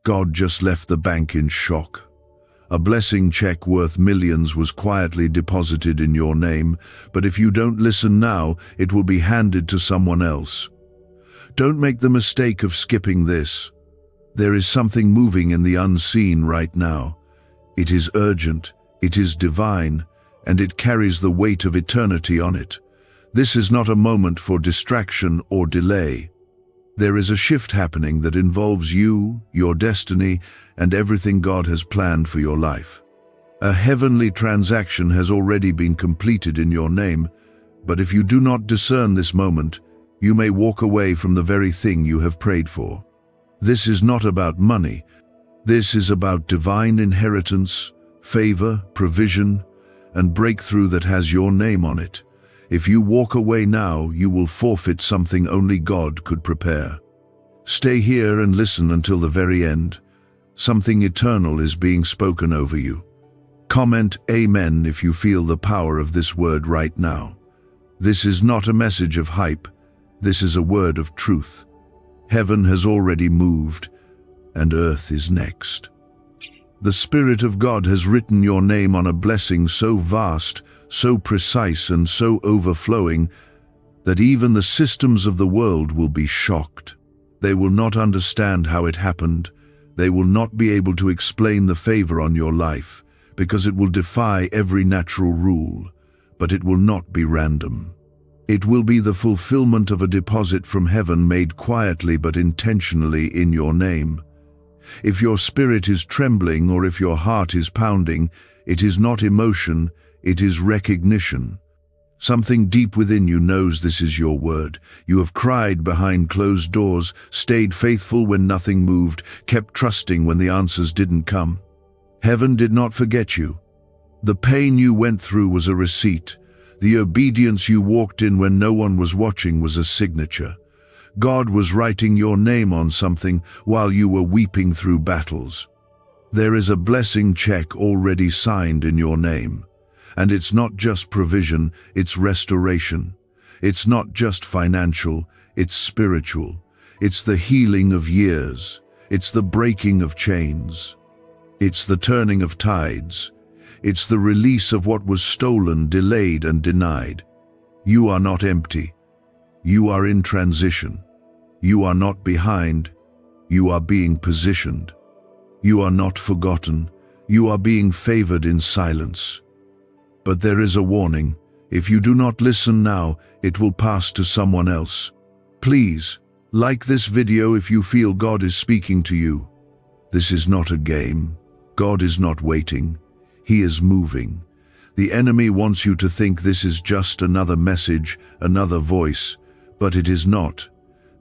God just left the bank in shock. A blessing check worth millions was quietly deposited in your name, but if you don't listen now, it will be handed to someone else. Don't make the mistake of skipping this. There is something moving in the unseen right now. It is urgent, it is divine, and it carries the weight of eternity on it. This is not a moment for distraction or delay. There is a shift happening that involves you, your destiny, and everything God has planned for your life. A heavenly transaction has already been completed in your name, but if you do not discern this moment, you may walk away from the very thing you have prayed for. This is not about money. This is about divine inheritance, favor, provision, and breakthrough that has your name on it. If you walk away now, you will forfeit something only God could prepare. Stay here and listen until the very end. Something eternal is being spoken over you. Comment Amen if you feel the power of this word right now. This is not a message of hype. This is a word of truth. Heaven has already moved, and earth is next. The Spirit of God has written your name on a blessing so vast, so precise, and so overflowing that even the systems of the world will be shocked. They will not understand how it happened. They will not be able to explain the favor on your life, because it will defy every natural rule, but it will not be random. It will be the fulfillment of a deposit from heaven made quietly but intentionally in your name. If your spirit is trembling or if your heart is pounding, it is not emotion, it is recognition. Something deep within you knows this is your word. You have cried behind closed doors, stayed faithful when nothing moved, kept trusting when the answers didn't come. Heaven did not forget you. The pain you went through was a receipt. The obedience you walked in when no one was watching was a signature. God was writing your name on something while you were weeping through battles. There is a blessing check already signed in your name. And it's not just provision, it's restoration. It's not just financial, it's spiritual. It's the healing of years. It's the breaking of chains. It's the turning of tides. It's the release of what was stolen, delayed, and denied. You are not empty. You are in transition. You are not behind. You are being positioned. You are not forgotten. You are being favored in silence. But there is a warning. If you do not listen now, it will pass to someone else. Please, like this video if you feel God is speaking to you. This is not a game. God is not waiting. He is moving. The enemy wants you to think this is just another message, another voice, but it is not.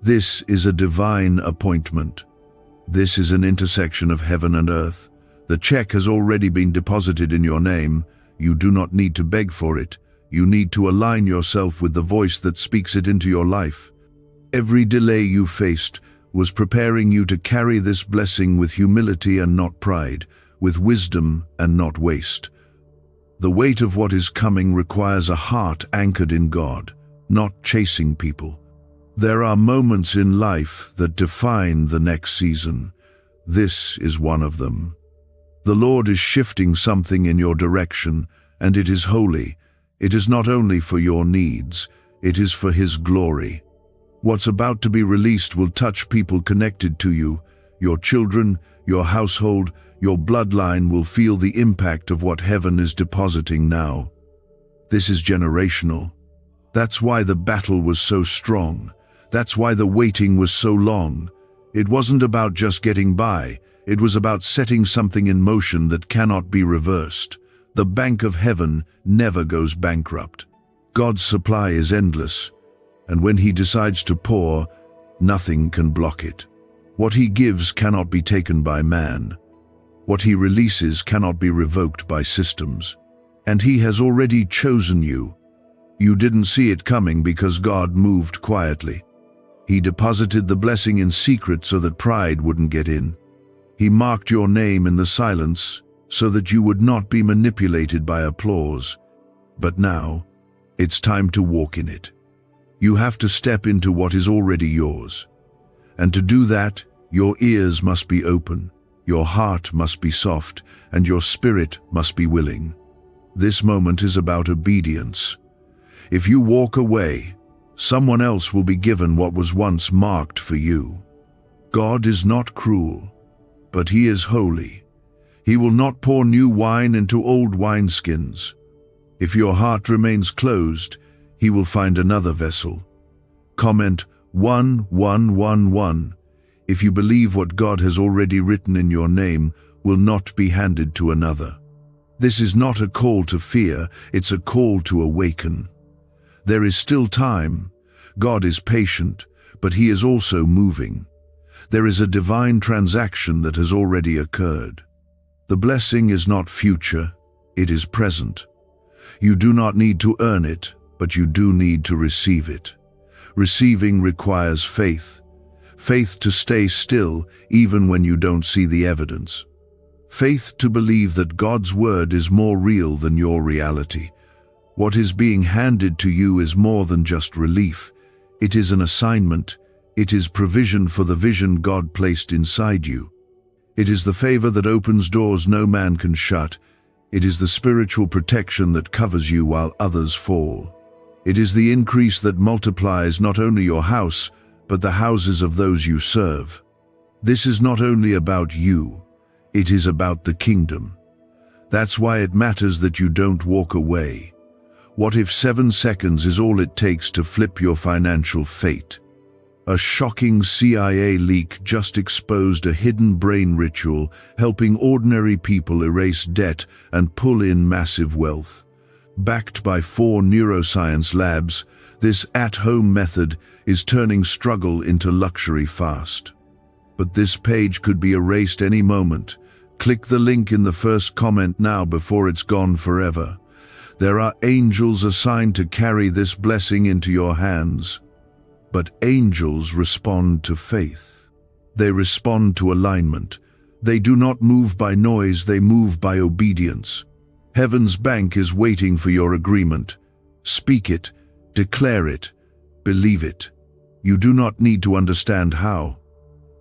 This is a divine appointment. This is an intersection of heaven and earth. The check has already been deposited in your name. You do not need to beg for it. You need to align yourself with the voice that speaks it into your life. Every delay you faced was preparing you to carry this blessing with humility and not pride, with wisdom and not waste. The weight of what is coming requires a heart anchored in God, not chasing people. There are moments in life that define the next season. This is one of them. The Lord is shifting something in your direction, and it is holy. It is not only for your needs, it is for His glory. What's about to be released will touch people connected to you. Your children, your household, your bloodline will feel the impact of what heaven is depositing now. This is generational. That's why the battle was so strong. That's why the waiting was so long. It wasn't about just getting by. It was about setting something in motion that cannot be reversed. The bank of heaven never goes bankrupt. God's supply is endless, and when He decides to pour, nothing can block it. What He gives cannot be taken by man. What He releases cannot be revoked by systems. And He has already chosen you. You didn't see it coming because God moved quietly. He deposited the blessing in secret so that pride wouldn't get in. He marked your name in the silence so that you would not be manipulated by applause. But now, it's time to walk in it. You have to step into what is already yours. And to do that, Your ears must be open, your heart must be soft, and your spirit must be willing. This moment is about obedience. If you walk away, someone else will be given what was once marked for you. God is not cruel, but He is holy. He will not pour new wine into old wineskins. If your heart remains closed, He will find another vessel. Comment 1111 if you believe what God has already written in your name will not be handed to another. This is not a call to fear, it's a call to awaken. There is still time. God is patient, but He is also moving. There is a divine transaction that has already occurred. The blessing is not future, it is present. You do not need to earn it, but you do need to receive it. Receiving requires faith. Faith to stay still even when you don't see the evidence. Faith to believe that God's word is more real than your reality. What is being handed to you is more than just relief. It is an assignment. It is provision for the vision God placed inside you. It is the favor that opens doors no man can shut. It is the spiritual protection that covers you while others fall. It is the increase that multiplies not only your house, but the houses of those you serve. This is not only about you, it is about the kingdom. That's why it matters that you don't walk away. What if 7 seconds is all it takes to flip your financial fate? A shocking CIA leak just exposed a hidden brain ritual helping ordinary people erase debt and pull in massive wealth. Backed by 4 neuroscience labs, this at-home method is turning struggle into luxury fast. But this page could be erased any moment. Click the link in the first comment now before it's gone forever. There are angels assigned to carry this blessing into your hands. But angels respond to faith. They respond to alignment. They do not move by noise, they move by obedience. Heaven's bank is waiting for your agreement. Speak it, declare it, believe it. You do not need to understand how.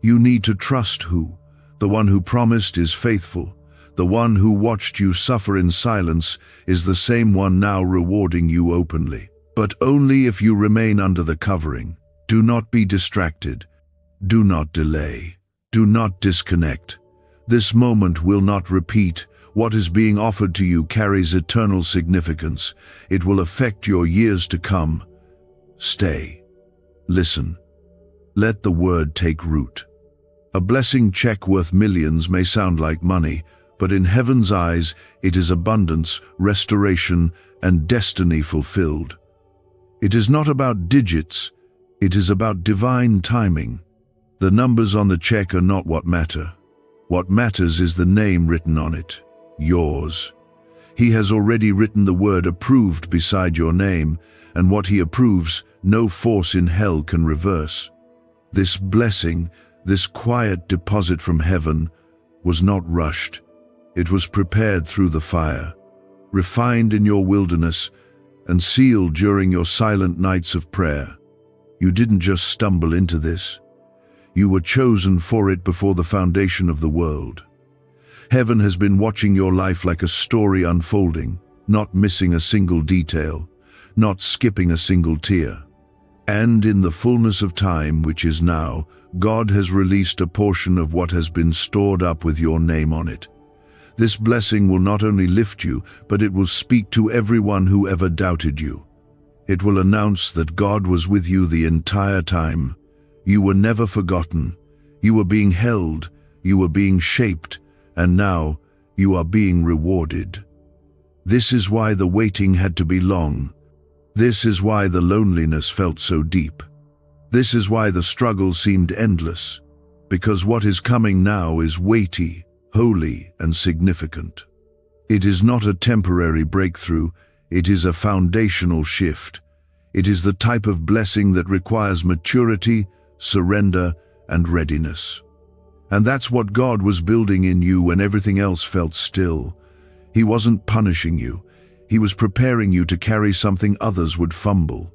You need to trust who. The one who promised is faithful. The one who watched you suffer in silence is the same one now rewarding you openly. But only if you remain under the covering. Do not be distracted. Do not delay. Do not disconnect. This moment will not repeat. What is being offered to you carries eternal significance. It will affect your years to come. Stay. Listen. Let the word take root. A blessing check worth millions may sound like money, but in heaven's eyes, it is abundance, restoration, and destiny fulfilled. It is not about digits. It is about divine timing. The numbers on the check are not what matter. What matters is the name written on it. Yours. He has already written the word approved beside your name, and what He approves, no force in hell can reverse. This blessing, this quiet deposit from heaven, was not rushed. It was prepared through the fire, refined in your wilderness, and sealed during your silent nights of prayer. You didn't just stumble into this. You were chosen for it before the foundation of the world. Heaven has been watching your life like a story unfolding, not missing a single detail, not skipping a single tear. And in the fullness of time, which is now, God has released a portion of what has been stored up with your name on it. This blessing will not only lift you, but it will speak to everyone who ever doubted you. It will announce that God was with you the entire time. You were never forgotten. You were being held. You were being shaped. And now you are being rewarded. This is why the waiting had to be long. This is why the loneliness felt so deep. This is why the struggle seemed endless. Because what is coming now is weighty, holy, and significant. It is not a temporary breakthrough, it is a foundational shift. It is the type of blessing that requires maturity, surrender, and readiness. And that's what God was building in you when everything else felt still. He wasn't punishing you. He was preparing you to carry something others would fumble.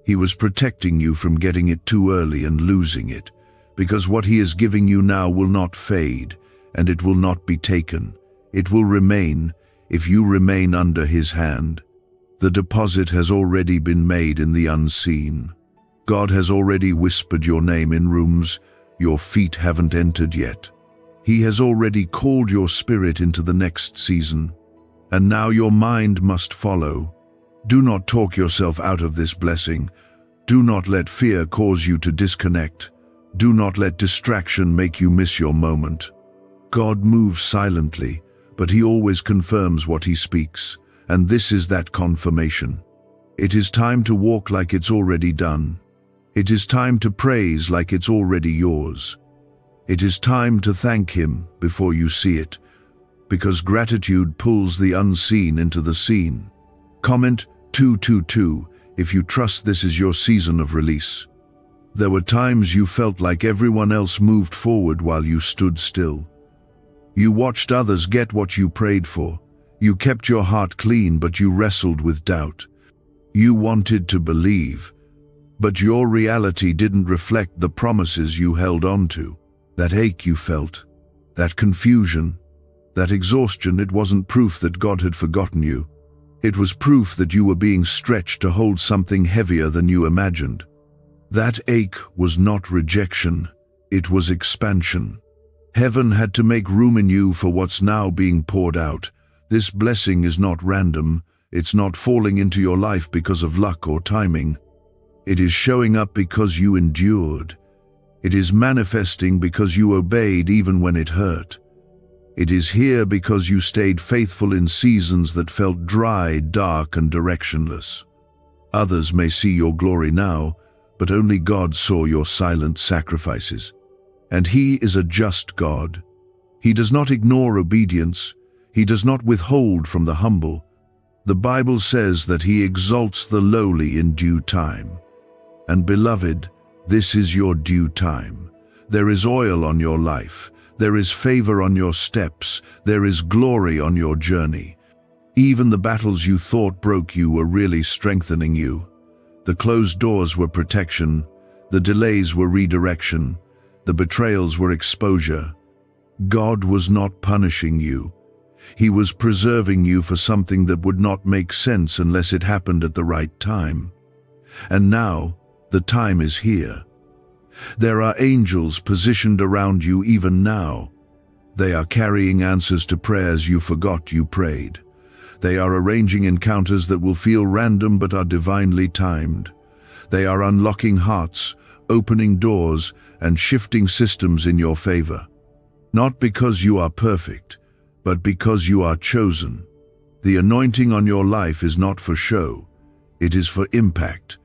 He was protecting you from getting it too early and losing it, because what he is giving you now will not fade, and it will not be taken. It will remain if you remain under his hand. The deposit has already been made in the unseen. God has already whispered your name in rooms your feet haven't entered yet. He has already called your spirit into the next season, and now your mind must follow. Do not talk yourself out of this blessing. Do not let fear cause you to disconnect. Do not let distraction make you miss your moment. God moves silently, but he always confirms what he speaks, and this is that confirmation. It is time to walk like it's already done. It is time to praise like it's already yours. It is time to thank him before you see it, because gratitude pulls the unseen into the seen. Comment 222 if you trust this is your season of release. There were times you felt like everyone else moved forward while you stood still. You watched others get what you prayed for. You kept your heart clean, but you wrestled with doubt. You wanted to believe, but your reality didn't reflect the promises you held on to. That ache you felt, that confusion, that exhaustion, it wasn't proof that God had forgotten you. It was proof that you were being stretched to hold something heavier than you imagined. That ache was not rejection, it was expansion. Heaven had to make room in you for what's now being poured out. This blessing is not random. It's not falling into your life because of luck or timing. It is showing up because you endured. It is manifesting because you obeyed even when it hurt. It is here because you stayed faithful in seasons that felt dry, dark, and directionless. Others may see your glory now, but only God saw your silent sacrifices. And he is a just God. He does not ignore obedience. He does not withhold from the humble. The Bible says that he exalts the lowly in due time. And beloved, this is your due time. There is oil on your life. There is favor on your steps. There is glory on your journey. Even the battles you thought broke you were really strengthening you. The closed doors were protection. The delays were redirection. The betrayals were exposure. God was not punishing you. He was preserving you for something that would not make sense unless it happened at the right time. And now, the time is here. There are angels positioned around you even now. They are carrying answers to prayers you forgot you prayed. They are arranging encounters that will feel random but are divinely timed. They are unlocking hearts, opening doors, and shifting systems in your favor. Not because you are perfect, but because you are chosen. The anointing on your life is not for show, it is for impact.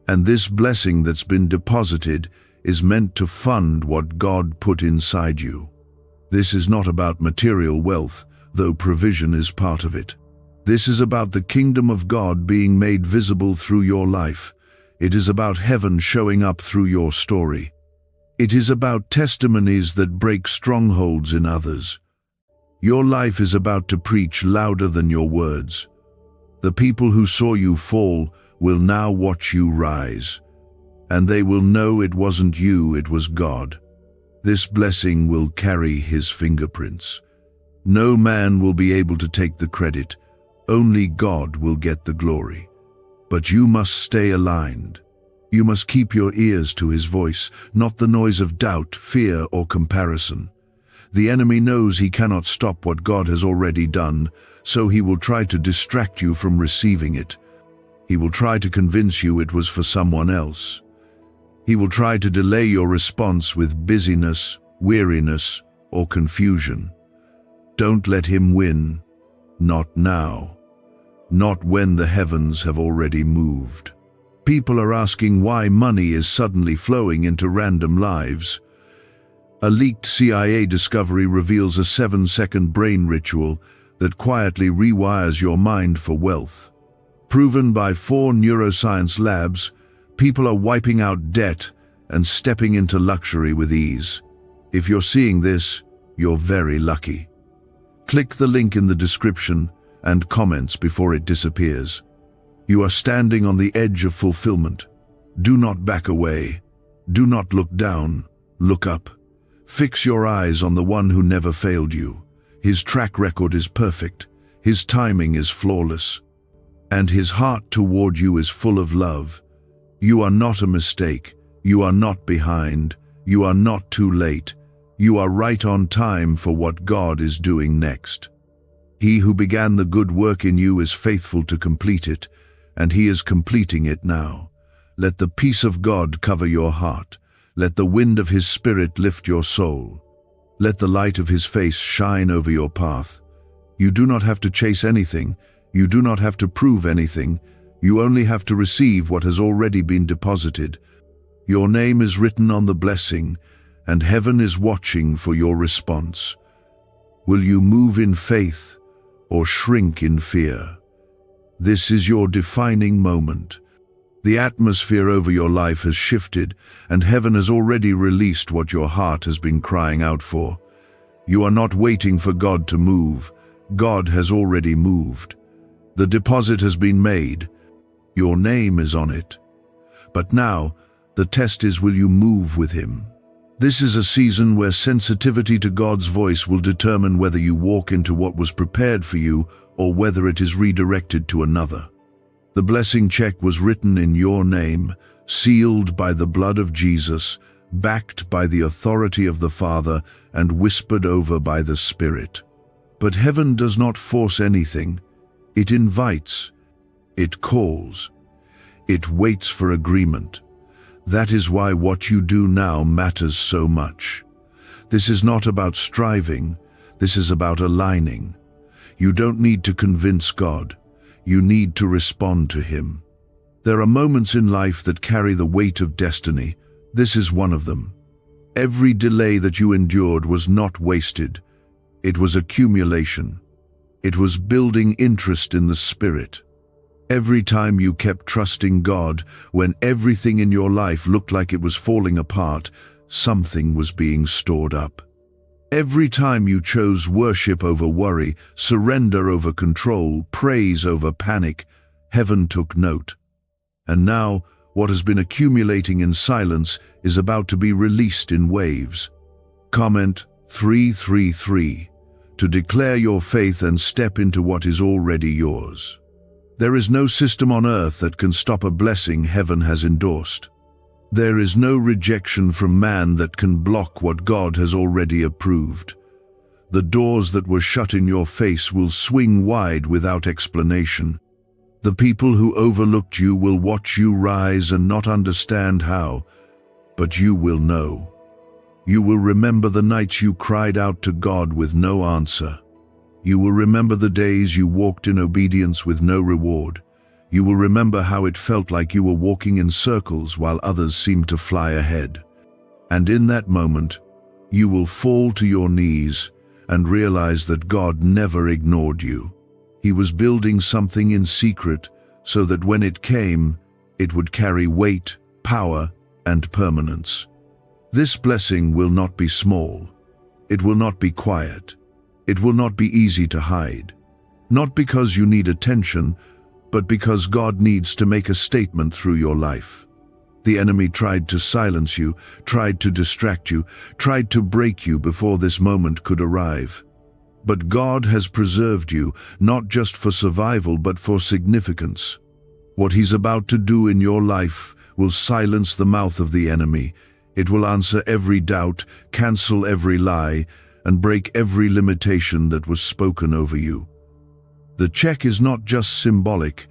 And this blessing that's been deposited is meant to fund what God put inside you. This is not about material wealth, though provision is part of it. This is about the kingdom of God being made visible through your life. It is about heaven showing up through your story. It is about testimonies that break strongholds in others. Your life is about to preach louder than your words. The people who saw you fall will now watch you rise, and they will know it wasn't you, it was God. This blessing will carry his fingerprints. No man will be able to take the credit. Only God will get the glory. But you must stay aligned. You must keep your ears to his voice, not the noise of doubt, fear, or comparison. The enemy knows he cannot stop what God has already done, so he will try to distract you from receiving it. He will try to convince you it was for someone else. He will try to delay your response with busyness, weariness, or confusion. Don't let him win. Not now. Not when the heavens have already moved. People are asking why money is suddenly flowing into random lives. A leaked CIA discovery reveals a 7-second brain ritual that quietly rewires your mind for wealth. Proven by 4 neuroscience labs, people are wiping out debt and stepping into luxury with ease. If you're seeing this, you're very lucky. Click the link in the description and comments before it disappears. You are standing on the edge of fulfillment. Do not back away. Do not look down. Look up. Fix your eyes on the one who never failed you. His track record is perfect. His timing is flawless. And his heart toward you is full of love. You are not a mistake. You are not behind. You are not too late. You are right on time for what God is doing next. He who began the good work in you is faithful to complete it, and he is completing it now. Let the peace of God cover your heart. Let the wind of his Spirit lift your soul. Let the light of his face shine over your path. You do not have to chase anything. You do not have to prove anything. You only have to receive what has already been deposited. Your name is written on the blessing, and heaven is watching for your response. Will you move in faith or shrink in fear? This is your defining moment. The atmosphere over your life has shifted, and heaven has already released what your heart has been crying out for. You are not waiting for God to move. God has already moved. The deposit has been made. Your name is on it. But now, the test is, will you move with him? This is a season where sensitivity to God's voice will determine whether you walk into what was prepared for you or whether it is redirected to another. The blessing check was written in your name, sealed by the blood of Jesus, backed by the authority of the Father, and whispered over by the Spirit. But heaven does not force anything. It invites. It calls. It waits for agreement. That is why what you do now matters so much. This is not about striving. This is about aligning. You don't need to convince God. You need to respond to him. There are moments in life that carry the weight of destiny. This is one of them. Every delay that you endured was not wasted. It was accumulation. It was building interest in the Spirit. Every time you kept trusting God, when everything in your life looked like it was falling apart, something was being stored up. Every time you chose worship over worry, surrender over control, praise over panic, heaven took note. And now, what has been accumulating in silence is about to be released in waves. Comment 333 to declare your faith and step into what is already yours. There is no system on earth that can stop a blessing heaven has endorsed. There is no rejection from man that can block what God has already approved. The doors that were shut in your face will swing wide without explanation. The people who overlooked you will watch you rise and not understand how, but you will know. You will remember the nights you cried out to God with no answer. You will remember the days you walked in obedience with no reward. You will remember how it felt like you were walking in circles while others seemed to fly ahead. And in that moment, you will fall to your knees and realize that God never ignored you. He was building something in secret so that when it came, it would carry weight, power, and permanence. This blessing will not be small. It will not be quiet. It will not be easy to hide. Not because you need attention, but because God needs to make a statement through your life. The enemy tried to silence you, tried to distract you, tried to break you before this moment could arrive. But God has preserved you, not just for survival, but for significance. What He's about to do in your life will silence the mouth of the enemy. It will answer every doubt, cancel every lie, and break every limitation that was spoken over you. The check is not just symbolic,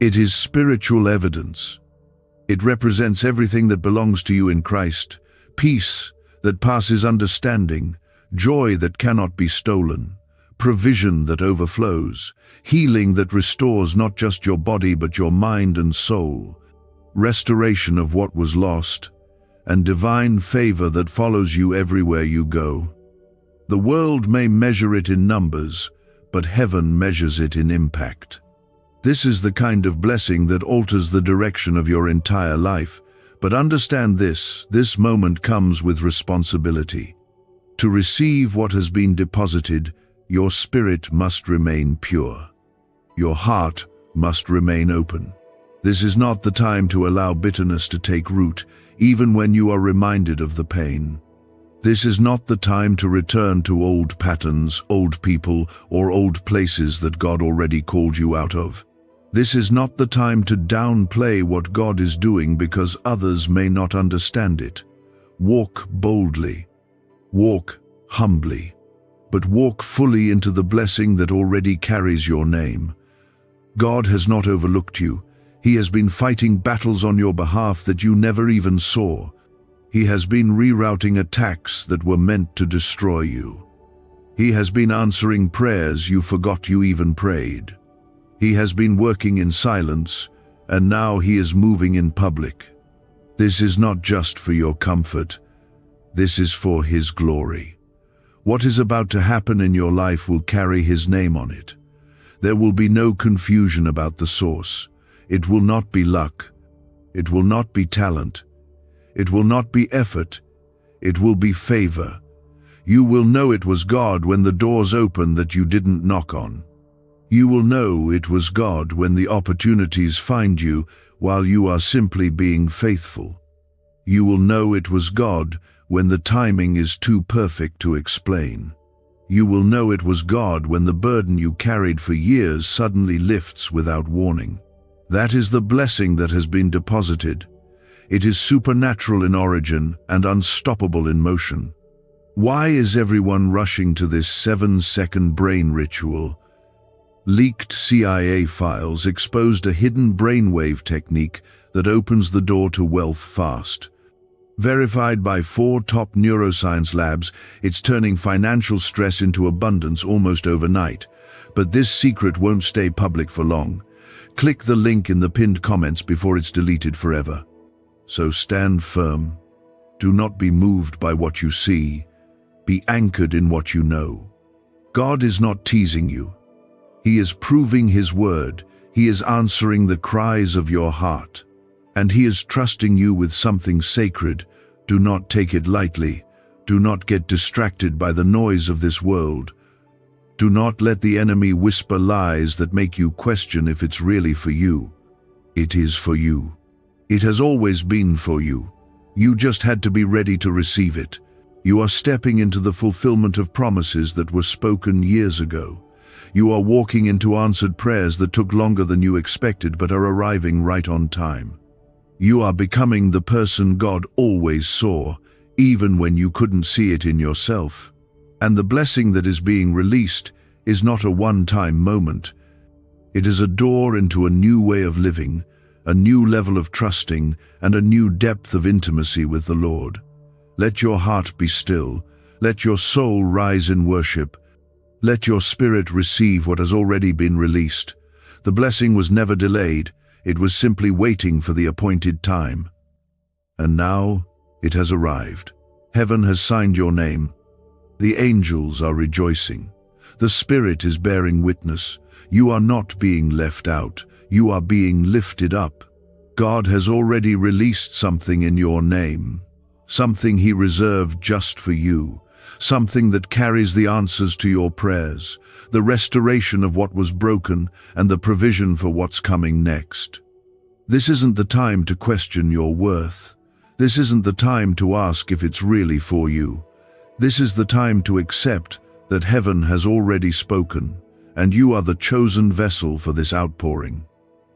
it is spiritual evidence. It represents everything that belongs to you in Christ: peace that passes understanding, joy that cannot be stolen, provision that overflows, healing that restores not just your body but your mind and soul, restoration of what was lost, and divine favor that follows you everywhere you go. The world may measure it in numbers, but heaven measures it in impact. This is the kind of blessing that alters the direction of your entire life. But understand this moment comes with responsibility. To receive what has been deposited, your spirit must remain pure. Your heart must remain open. This is not the time to allow bitterness to take root, even when you are reminded of the pain. This is not the time to return to old patterns, old people, or old places that God already called you out of. This is not the time to downplay what God is doing because others may not understand it. Walk boldly. Walk humbly. But walk fully into the blessing that already carries your name. God has not overlooked you. He has been fighting battles on your behalf that you never even saw. He has been rerouting attacks that were meant to destroy you. He has been answering prayers you forgot you even prayed. He has been working in silence, and now he is moving in public. This is not just for your comfort. This is for his glory. What is about to happen in your life will carry his name on it. There will be no confusion about the source. It will not be luck. It will not be talent. It will not be effort. It will be favor. You will know it was God when the doors open that you didn't knock on. You will know it was God when the opportunities find you while you are simply being faithful. You will know it was God when the timing is too perfect to explain. You will know it was God when the burden you carried for years suddenly lifts without warning. That is the blessing that has been deposited. It is supernatural in origin and unstoppable in motion. Why is everyone rushing to this 7-second brain ritual? Leaked CIA files exposed a hidden brainwave technique that opens the door to wealth fast. Verified by 4 top neuroscience labs, it's turning financial stress into abundance almost overnight. But this secret won't stay public for long. Click the link in the pinned comments before it's deleted forever. So stand firm. Do not be moved by what you see. Be anchored in what you know. God is not teasing you. He is proving his word. He is answering the cries of your heart. And he is trusting you with something sacred. Do not take it lightly. Do not get distracted by the noise of this world. Do not let the enemy whisper lies that make you question if it's really for you. It is for you. It has always been for you. You just had to be ready to receive it. You are stepping into the fulfillment of promises that were spoken years ago. You are walking into answered prayers that took longer than you expected but are arriving right on time. You are becoming the person God always saw, even when you couldn't see it in yourself. And the blessing that is being released is not a one-time moment. It is a door into a new way of living, a new level of trusting, and a new depth of intimacy with the Lord. Let your heart be still. Let your soul rise in worship. Let your spirit receive what has already been released. The blessing was never delayed. It was simply waiting for the appointed time. And now it has arrived. Heaven has signed your name. The angels are rejoicing. The Spirit is bearing witness. You are not being left out. You are being lifted up. God has already released something in your name. Something he reserved just for you. Something that carries the answers to your prayers, the restoration of what was broken, and the provision for what's coming next. This isn't the time to question your worth. This isn't the time to ask if it's really for you. This is the time to accept that heaven has already spoken, and you are the chosen vessel for this outpouring.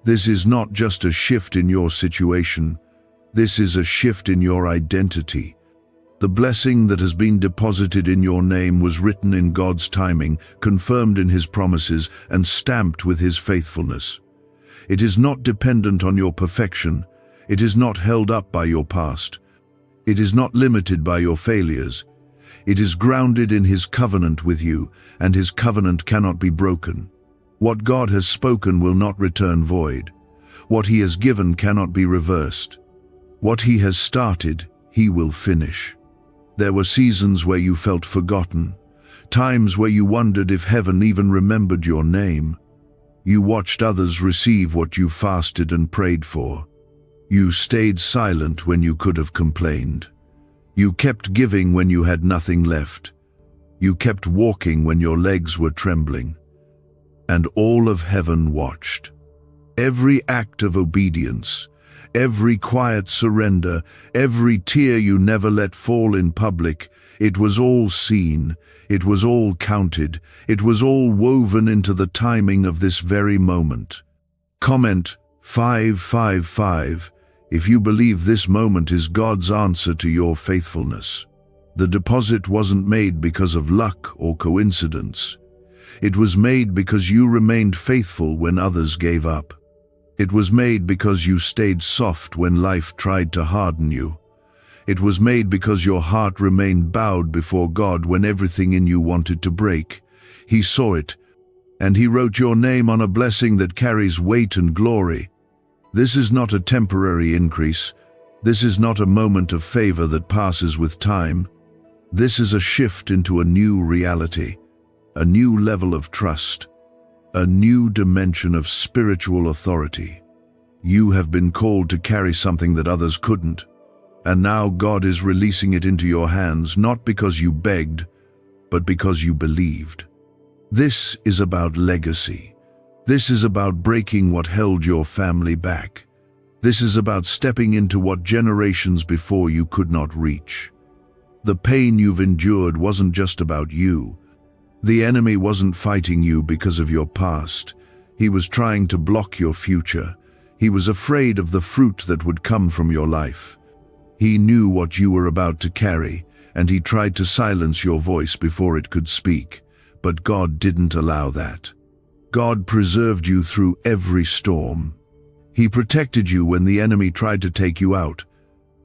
This is not just a shift in your situation. This is a shift in your identity. The blessing that has been deposited in your name was written in God's timing, confirmed in his promises, and stamped with his faithfulness. It is not dependent on your perfection. It is not held up by your past. It is not limited by your failures. It is grounded in his covenant with you, and his covenant cannot be broken. What God has spoken will not return void. What he has given cannot be reversed. What he has started, he will finish. There were seasons where you felt forgotten, times where you wondered if heaven even remembered your name. You watched others receive what you fasted and prayed for. You stayed silent when you could have complained. You kept giving when you had nothing left. You kept walking when your legs were trembling. And all of heaven watched. Every act of obedience, every quiet surrender, every tear you never let fall in public, it was all seen, it was all counted, it was all woven into the timing of this very moment. Comment 555 if you believe this moment is God's answer to your faithfulness. The deposit wasn't made because of luck or coincidence. It was made because you remained faithful when others gave up. It was made because you stayed soft when life tried to harden you. It was made because your heart remained bowed before God when everything in you wanted to break. He saw it, and He wrote your name on a blessing that carries weight and glory. This is not a temporary increase. This is not a moment of favor that passes with time. This is a shift into a new reality, a new level of trust, a new dimension of spiritual authority. You have been called to carry something that others couldn't, and now God is releasing it into your hands, not because you begged, but because you believed. This is about legacy. This is about breaking what held your family back. This is about stepping into what generations before you could not reach. The pain you've endured wasn't just about you. The enemy wasn't fighting you because of your past. He was trying to block your future. He was afraid of the fruit that would come from your life. He knew what you were about to carry, and he tried to silence your voice before it could speak. But God didn't allow that. God preserved you through every storm. He protected you when the enemy tried to take you out.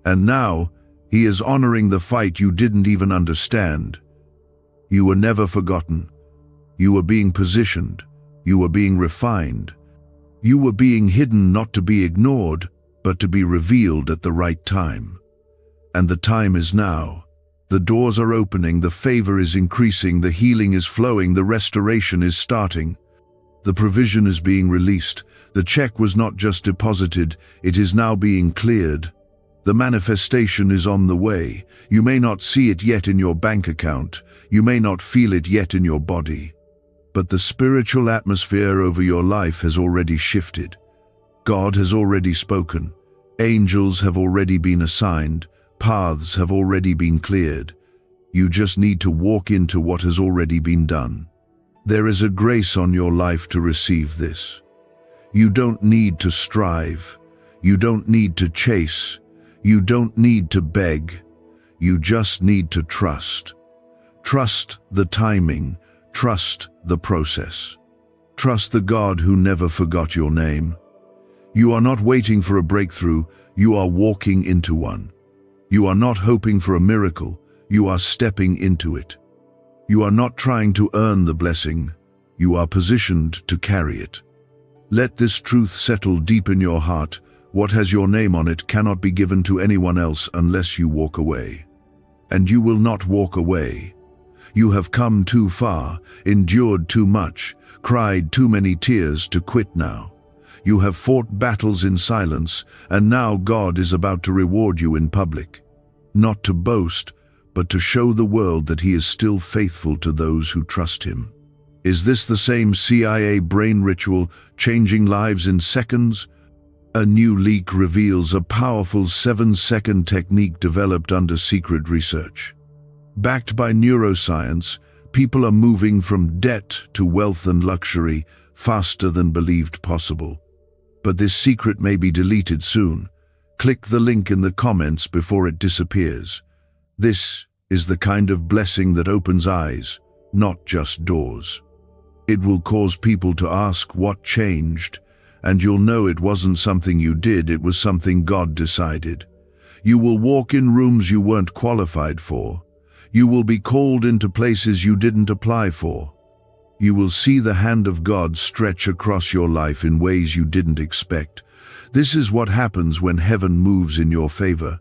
And now, He is honoring the fight you didn't even understand. You were never forgotten. You were being positioned. You were being refined. You were being hidden not to be ignored, but to be revealed at the right time. And the time is now. The doors are opening, the favor is increasing, the healing is flowing, the restoration is starting. The provision is being released. The check was not just deposited, it is now being cleared. The manifestation is on the way. You may not see it yet in your bank account. You may not feel it yet in your body. But the spiritual atmosphere over your life has already shifted. God has already spoken. Angels have already been assigned. Paths have already been cleared. You just need to walk into what has already been done. There is a grace on your life to receive this. You don't need to strive. You don't need to chase. You don't need to beg. You just need to trust. Trust the timing. Trust the process. Trust the God who never forgot your name. You are not waiting for a breakthrough. You are walking into one. You are not hoping for a miracle. You are stepping into it. You are not trying to earn the blessing. You are positioned to carry it. Let this truth settle deep in your heart. What has your name on it cannot be given to anyone else unless you walk away. And you will not walk away. You have come too far, endured too much, cried too many tears to quit now. You have fought battles in silence, and now God is about to reward you in public. Not to boast, but to show the world that He is still faithful to those who trust Him. Is this the same CIA brain ritual, changing lives in seconds? A new leak reveals a powerful 7-second technique developed under secret research. Backed by neuroscience, people are moving from debt to wealth and luxury faster than believed possible. But this secret may be deleted soon. Click the link in the comments before it disappears. This is the kind of blessing that opens eyes, not just doors. It will cause people to ask what changed, and you'll know it wasn't something you did, it was something God decided. You will walk in rooms you weren't qualified for. You will be called into places you didn't apply for. You will see the hand of God stretch across your life in ways you didn't expect. This is what happens when heaven moves in your favor.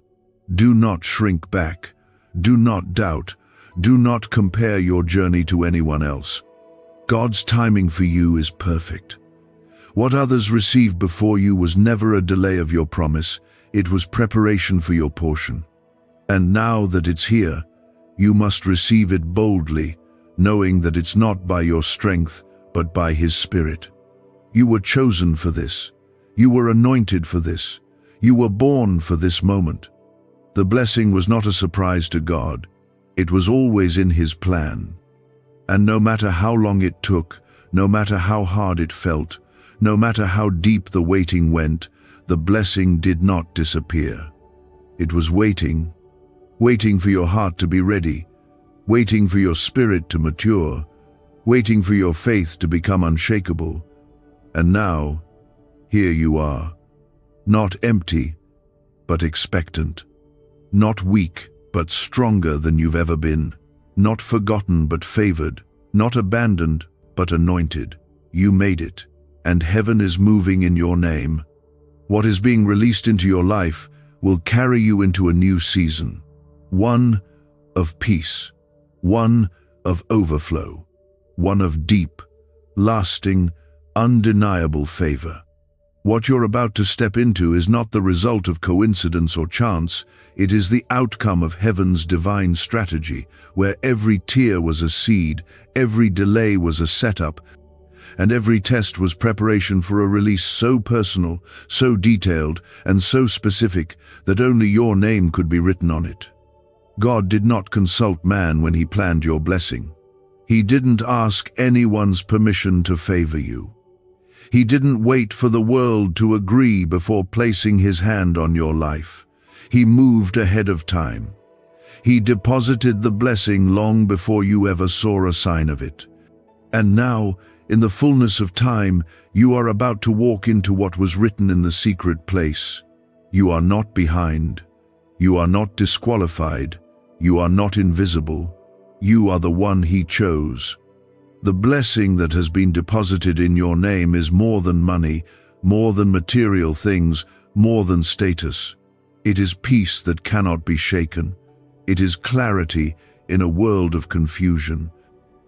Do not shrink back. Do not doubt. Do not compare your journey to anyone else. God's timing for you is perfect. What others received before you was never a delay of your promise. It was preparation for your portion. And now that it's here, you must receive it boldly, knowing that it's not by your strength, but by His Spirit. You were chosen for this. You were anointed for this. You were born for this moment. The blessing was not a surprise to God. It was always in His plan. And no matter how long it took, no matter how hard it felt, no matter how deep the waiting went, the blessing did not disappear. It was waiting for your heart to be ready, waiting for your spirit to mature, waiting for your faith to become unshakable. And now, here you are, not empty, but expectant, not weak, but stronger than you've ever been, not forgotten, but favored, not abandoned, but anointed. You made it, and heaven is moving in your name. What is being released into your life will carry you into a new season, one of peace, one of overflow, one of deep, lasting, undeniable favor. What you're about to step into is not the result of coincidence or chance. It is the outcome of heaven's divine strategy, where every tear was a seed, every delay was a setup, and every test was preparation for a release so personal, so detailed, and so specific that only your name could be written on it. God did not consult man when He planned your blessing. He didn't ask anyone's permission to favor you. He didn't wait for the world to agree before placing His hand on your life. He moved ahead of time. He deposited the blessing long before you ever saw a sign of it. And now, in the fullness of time, you are about to walk into what was written in the secret place. You are not behind. You are not disqualified. You are not invisible. You are the one He chose. The blessing that has been deposited in your name is more than money, more than material things, more than status. It is peace that cannot be shaken. It is clarity in a world of confusion.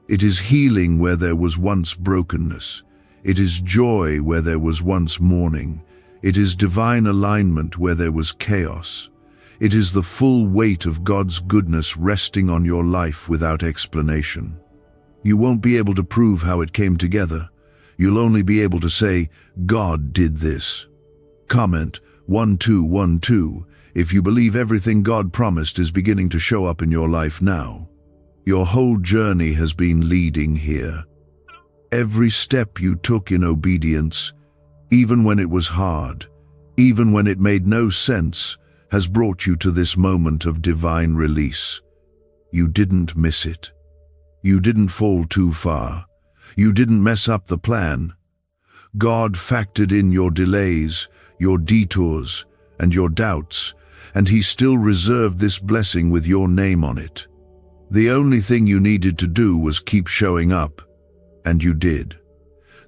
It is healing where there was once brokenness. It is joy where there was once mourning. It is divine alignment where there was chaos. It is the full weight of God's goodness resting on your life without explanation. You won't be able to prove how it came together. You'll only be able to say, God did this. Comment 1212 if you believe everything God promised is beginning to show up in your life now. Your whole journey has been leading here. Every step you took in obedience, even when it was hard, even when it made no sense, has brought you to this moment of divine release. You didn't miss it. You didn't fall too far. You didn't mess up the plan. God factored in your delays, your detours, and your doubts, and He still reserved this blessing with your name on it. The only thing you needed to do was keep showing up, and you did.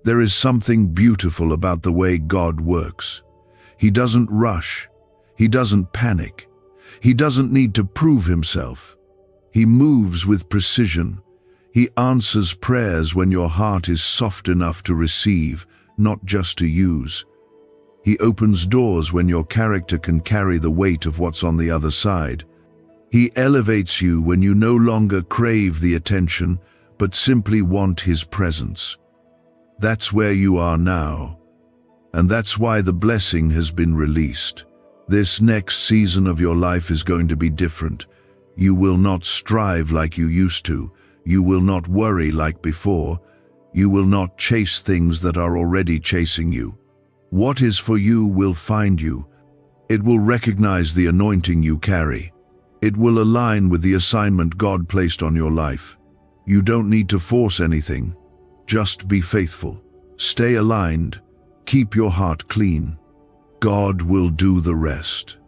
There is something beautiful about the way God works. He doesn't rush. He doesn't panic. He doesn't need to prove Himself. He moves with precision. He answers prayers when your heart is soft enough to receive, not just to use. He opens doors when your character can carry the weight of what's on the other side. He elevates you when you no longer crave the attention, but simply want His presence. That's where you are now, and that's why the blessing has been released. This next season of your life is going to be different. You will not strive like you used to. You will not worry like before. You will not chase things that are already chasing you. What is for you will find you. It will recognize the anointing you carry. It will align with the assignment God placed on your life. You don't need to force anything. Just be faithful. Stay aligned. Keep your heart clean. God will do the rest.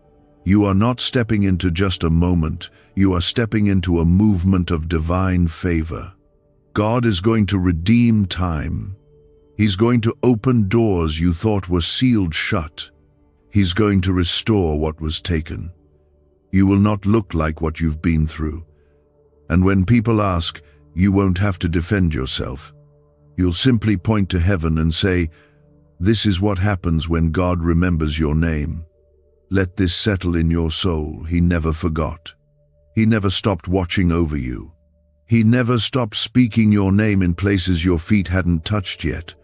You are not stepping into just a moment. You are stepping into a movement of divine favor. God is going to redeem time. He's going to open doors you thought were sealed shut. He's going to restore what was taken. You will not look like what you've been through. And when people ask, you won't have to defend yourself. You'll simply point to heaven and say, this is what happens when God remembers your name. Let this settle in your soul. He never forgot. He never stopped watching over you. He never stopped speaking your name in places your feet hadn't touched yet.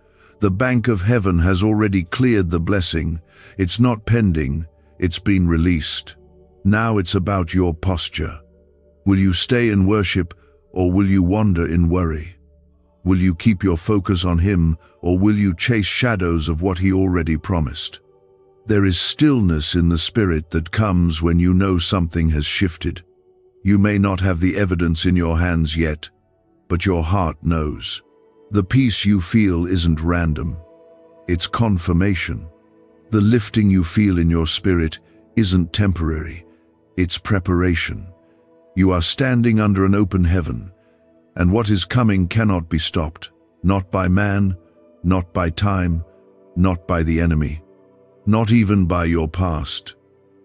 The bank of heaven has already cleared the blessing. It's not pending, it's been released. Now it's about your posture. Will you stay in worship, or will you wander in worry? Will you keep your focus on Him, or will you chase shadows of what He already promised? There is stillness in the spirit that comes when you know something has shifted. You may not have the evidence in your hands yet, but your heart knows. The peace you feel isn't random. It's confirmation. The lifting you feel in your spirit isn't temporary. It's preparation. You are standing under an open heaven, and what is coming cannot be stopped. Not by man, not by time, not by the enemy, not even by your past.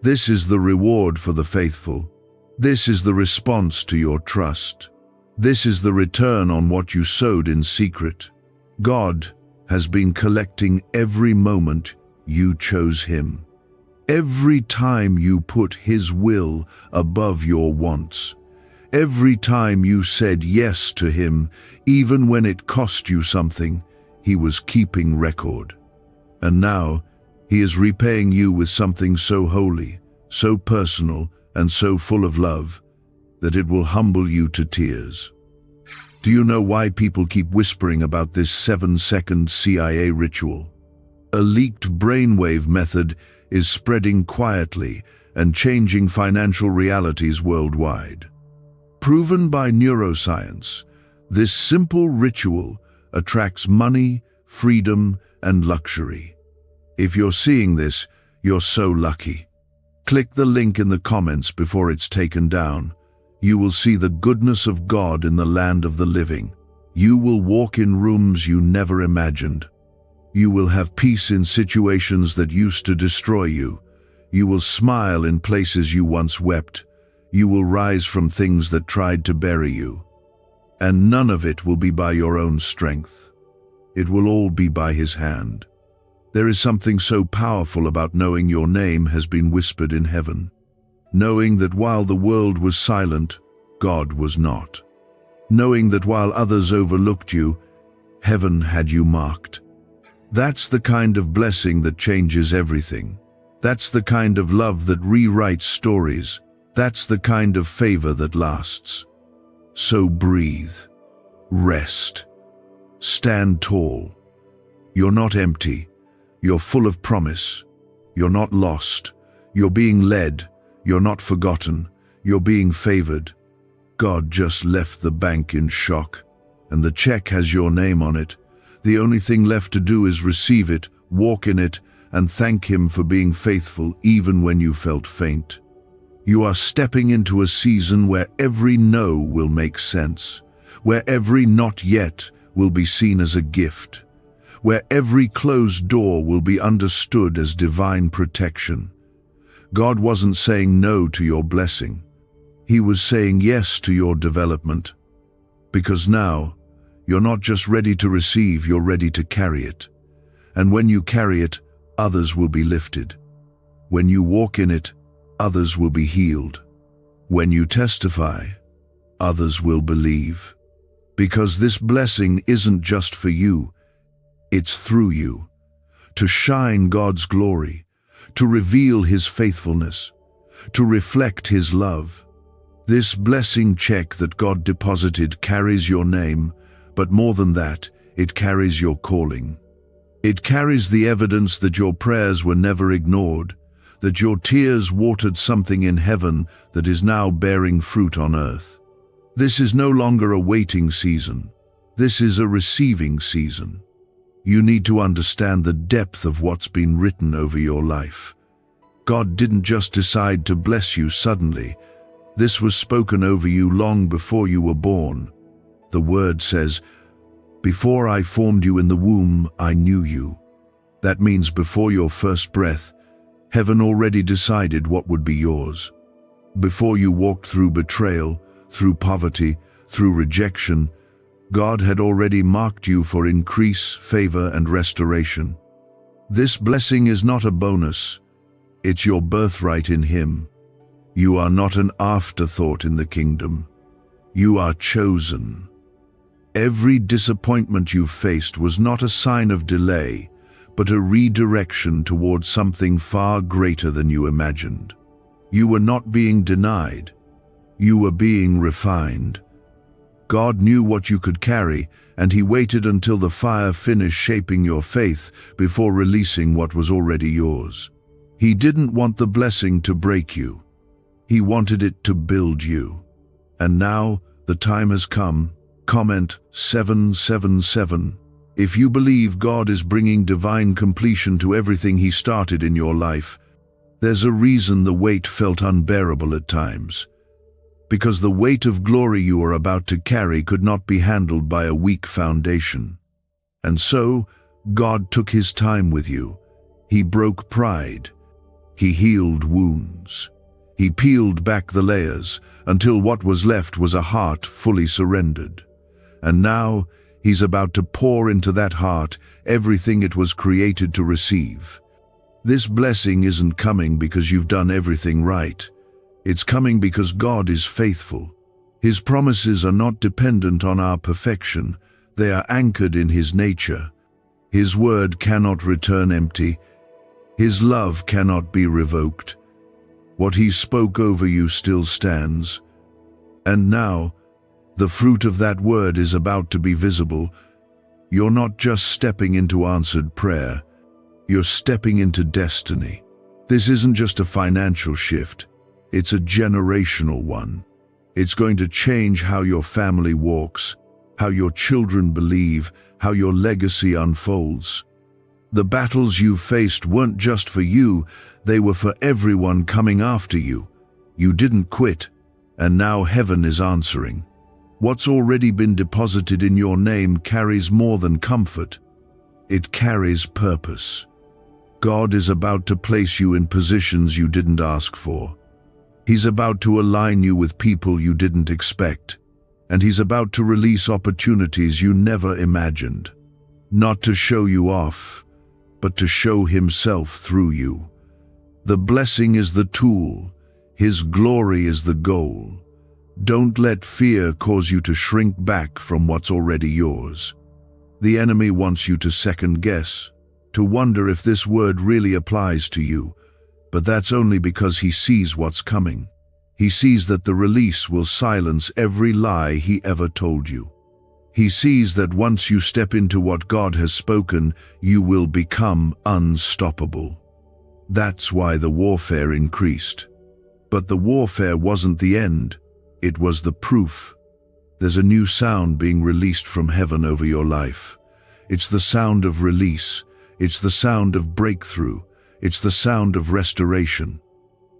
This is the reward for the faithful. This is the response to your trust. This is the return on what you sowed in secret. God has been collecting every moment you chose Him. Every time you put His will above your wants. Every time you said yes to Him, even when it cost you something, He was keeping record. And now, He is repaying you with something so holy, so personal, and so full of love, that it will humble you to tears. Do you know why people keep whispering about this 7-second CIA ritual? A leaked brainwave method is spreading quietly and changing financial realities worldwide. Proven by neuroscience, this simple ritual attracts money, freedom, and luxury. If you're seeing this, you're so lucky. Click the link in the comments before it's taken down. You will see the goodness of God in the land of the living. You will walk in rooms you never imagined. You will have peace in situations that used to destroy you. You will smile in places you once wept. You will rise from things that tried to bury you. And none of it will be by your own strength. It will all be by His hand. There is something so powerful about knowing your name has been whispered in heaven. Knowing that while the world was silent, God was not. Knowing that while others overlooked you, heaven had you marked. That's the kind of blessing that changes everything. That's the kind of love that rewrites stories. That's the kind of favor that lasts. So breathe, rest, stand tall. You're not empty. You're full of promise. You're not lost. You're being led. You're not forgotten. You're being favored. God just left the bank in shock, and the check has your name on it. The only thing left to do is receive it, walk in it, and thank Him for being faithful even when you felt faint. You are stepping into a season where every no will make sense, where every not yet will be seen as a gift, where every closed door will be understood as divine protection. God wasn't saying no to your blessing. He was saying yes to your development. Because now, you're not just ready to receive, you're ready to carry it. And when you carry it, others will be lifted. When you walk in it, others will be healed. When you testify, others will believe. Because this blessing isn't just for you, it's through you, to shine God's glory, to reveal His faithfulness, to reflect His love. This blessing check that God deposited carries your name, but more than that, it carries your calling. It carries the evidence that your prayers were never ignored, that your tears watered something in heaven that is now bearing fruit on earth. This is no longer a waiting season. This is a receiving season. You need to understand the depth of what's been written over your life. God didn't just decide to bless you suddenly. This was spoken over you long before you were born. The word says, "Before I formed you in the womb, I knew you." That means before your first breath, heaven already decided what would be yours. Before you walked through betrayal, through poverty, through rejection, God had already marked you for increase, favor, and restoration. This blessing is not a bonus. It's your birthright in Him. You are not an afterthought in the kingdom. You are chosen. Every disappointment you faced was not a sign of delay, but a redirection towards something far greater than you imagined. You were not being denied. You were being refined. God knew what you could carry, and He waited until the fire finished shaping your faith before releasing what was already yours. He didn't want the blessing to break you. He wanted it to build you. And now, the time has come. Comment 777. If you believe God is bringing divine completion to everything He started in your life, there's a reason the weight felt unbearable at times. Because the weight of glory you are about to carry could not be handled by a weak foundation. And so, God took His time with you. He broke pride. He healed wounds. He peeled back the layers until what was left was a heart fully surrendered. And now, He's about to pour into that heart everything it was created to receive. This blessing isn't coming because you've done everything right. It's coming because God is faithful. His promises are not dependent on our perfection. They are anchored in His nature. His word cannot return empty. His love cannot be revoked. What He spoke over you still stands. And now, the fruit of that word is about to be visible. You're not just stepping into answered prayer. You're stepping into destiny. This isn't just a financial shift. It's a generational one. It's going to change how your family walks, how your children believe, how your legacy unfolds. The battles you faced weren't just for you, they were for everyone coming after you. You didn't quit, and now heaven is answering. What's already been deposited in your name carries more than comfort. It carries purpose. God is about to place you in positions you didn't ask for. He's about to align you with people you didn't expect, and He's about to release opportunities you never imagined. Not to show you off, but to show Himself through you. The blessing is the tool. His glory is the goal. Don't let fear cause you to shrink back from what's already yours. The enemy wants you to second guess, to wonder if this word really applies to you, but that's only because he sees what's coming. He sees that the release will silence every lie he ever told you. He sees that once you step into what God has spoken, you will become unstoppable. That's why the warfare increased. But the warfare wasn't the end. It was the proof. There's a new sound being released from heaven over your life. It's the sound of release. It's the sound of breakthrough. It's the sound of restoration.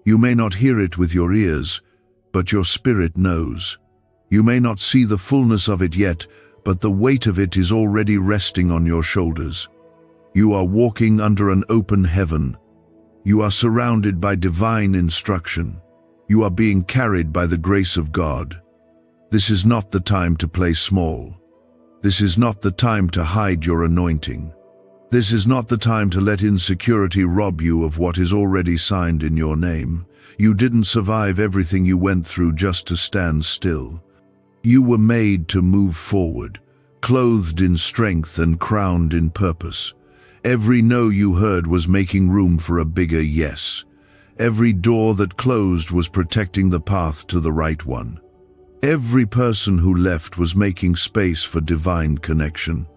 You may not hear it with your ears, but your spirit knows. You may not see the fullness of it yet, but the weight of it is already resting on your shoulders. You are walking under an open heaven. You are surrounded by divine instruction. You are being carried by the grace of God. This is not the time to play small. This is not the time to hide your anointing. This is not the time to let insecurity rob you of what is already signed in your name. You didn't survive everything you went through just to stand still. You were made to move forward, clothed in strength and crowned in purpose. Every no you heard was making room for a bigger yes. Every door that closed was protecting the path to the right one. Every person who left was making space for divine connection.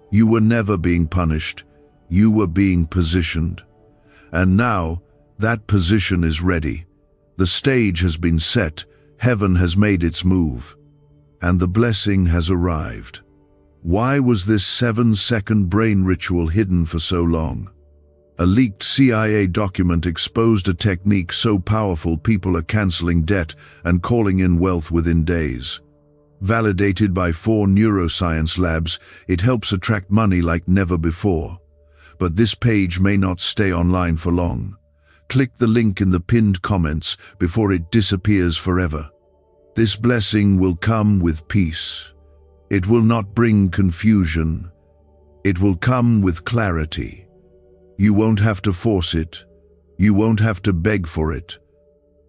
You were never being punished. You were being positioned. And now, that position is ready. The stage has been set. Heaven has made its move. And the blessing has arrived. Why was this 7-second brain ritual hidden for so long? A leaked CIA document exposed a technique so powerful people are canceling debt and calling in wealth within days. Validated by 4 neuroscience labs, it helps attract money like never before. But this page may not stay online for long. Click the link in the pinned comments before it disappears forever. This blessing will come with peace. It will not bring confusion. It will come with clarity. You won't have to force it. You won't have to beg for it.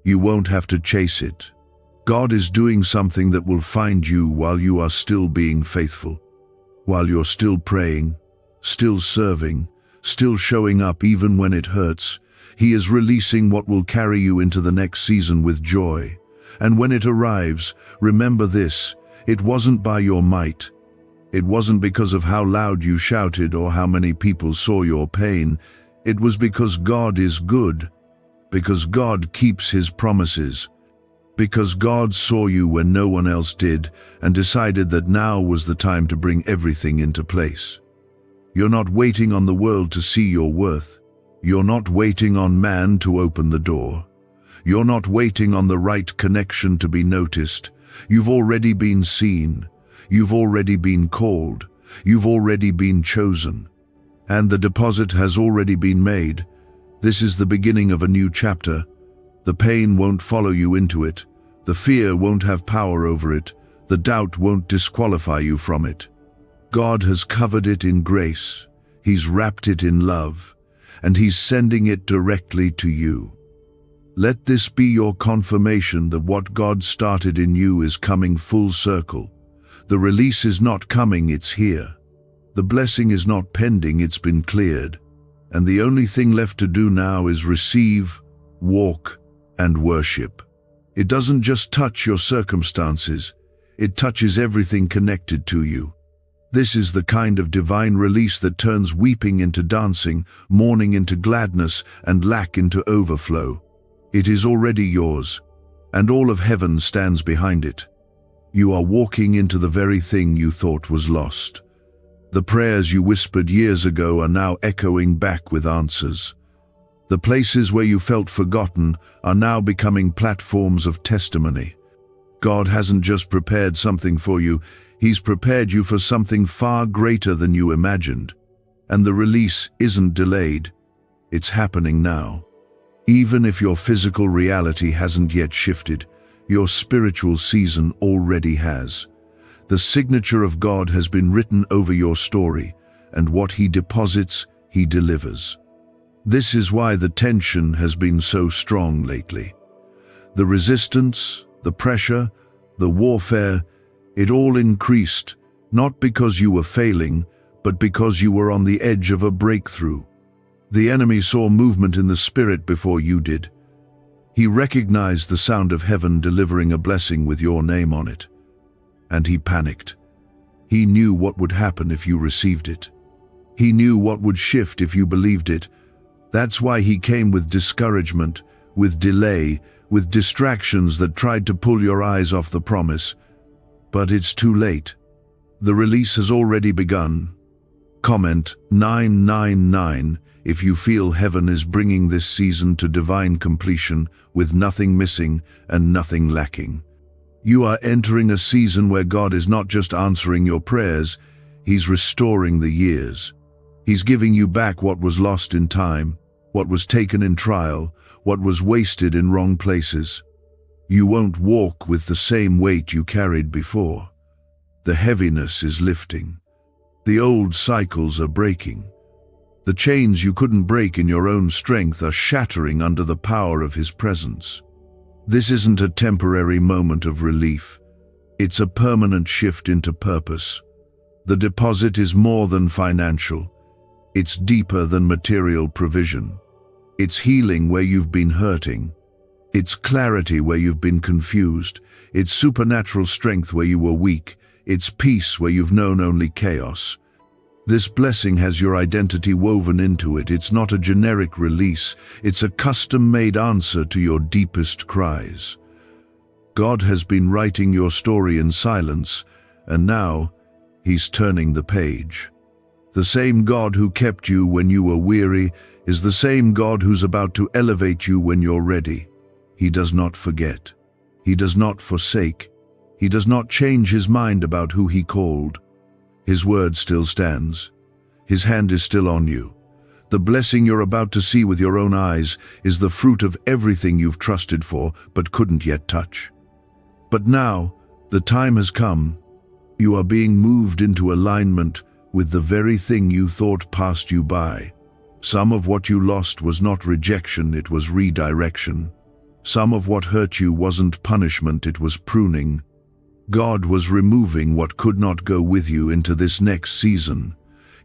You won't have to chase it. God is doing something that will find you while you are still being faithful, while you're still praying, still serving, still showing up even when it hurts. He is releasing what will carry you into the next season with joy. And when it arrives, remember this: it wasn't by your might. It wasn't because of how loud you shouted or how many people saw your pain. It was because God is good, because God keeps His promises, because God saw you when no one else did and decided that now was the time to bring everything into place. You're not waiting on the world to see your worth. You're not waiting on man to open the door. You're not waiting on the right connection to be noticed. You've already been seen. You've already been called. You've already been chosen. And the deposit has already been made. This is the beginning of a new chapter. The pain won't follow you into it. The fear won't have power over it. The doubt won't disqualify you from it. God has covered it in grace. He's wrapped it in love, and He's sending it directly to you. Let this be your confirmation that what God started in you is coming full circle. The release is not coming, it's here. The blessing is not pending, it's been cleared. And the only thing left to do now is receive, walk, and worship. It doesn't just touch your circumstances, it touches everything connected to you. This is the kind of divine release that turns weeping into dancing, mourning into gladness, and lack into overflow. It is already yours, and all of heaven stands behind it. You are walking into the very thing you thought was lost. The prayers you whispered years ago are now echoing back with answers. The places where you felt forgotten are now becoming platforms of testimony. God hasn't just prepared something for you, He's prepared you for something far greater than you imagined. And the release isn't delayed, it's happening now. Even if your physical reality hasn't yet shifted, your spiritual season already has. The signature of God has been written over your story, and what He deposits, He delivers. This is why the tension has been so strong lately. The resistance, the pressure, the warfare, it all increased, not because you were failing, but because you were on the edge of a breakthrough. The enemy saw movement in the spirit before you did. He recognized the sound of heaven delivering a blessing with your name on it. And he panicked. He knew what would happen if you received it. He knew what would shift if you believed it. That's why he came with discouragement, with delay, with distractions that tried to pull your eyes off the promise. But it's too late. The release has already begun. Comment 999 if you feel heaven is bringing this season to divine completion with nothing missing and nothing lacking. You are entering a season where God is not just answering your prayers, He's restoring the years. He's giving you back what was lost in time, what was taken in trial, what was wasted in wrong places. You won't walk with the same weight you carried before. The heaviness is lifting. The old cycles are breaking. The chains you couldn't break in your own strength are shattering under the power of His presence. This isn't a temporary moment of relief. It's a permanent shift into purpose. The deposit is more than financial. It's deeper than material provision. It's healing where you've been hurting. It's clarity where you've been confused. It's supernatural strength where you were weak. It's peace where you've known only chaos. This blessing has your identity woven into it. It's not a generic release. It's a custom-made answer to your deepest cries. God has been writing your story in silence, and now He's turning the page. The same God who kept you when you were weary is the same God who's about to elevate you when you're ready. He does not forget. He does not forsake. He does not change His mind about who He called. His word still stands. His hand is still on you. The blessing you're about to see with your own eyes is the fruit of everything you've trusted for but couldn't yet touch. But now, the time has come. You are being moved into alignment with the very thing you thought passed you by. Some of what you lost was not rejection, it was redirection. Some of what hurt you wasn't punishment, it was pruning. God was removing what could not go with you into this next season.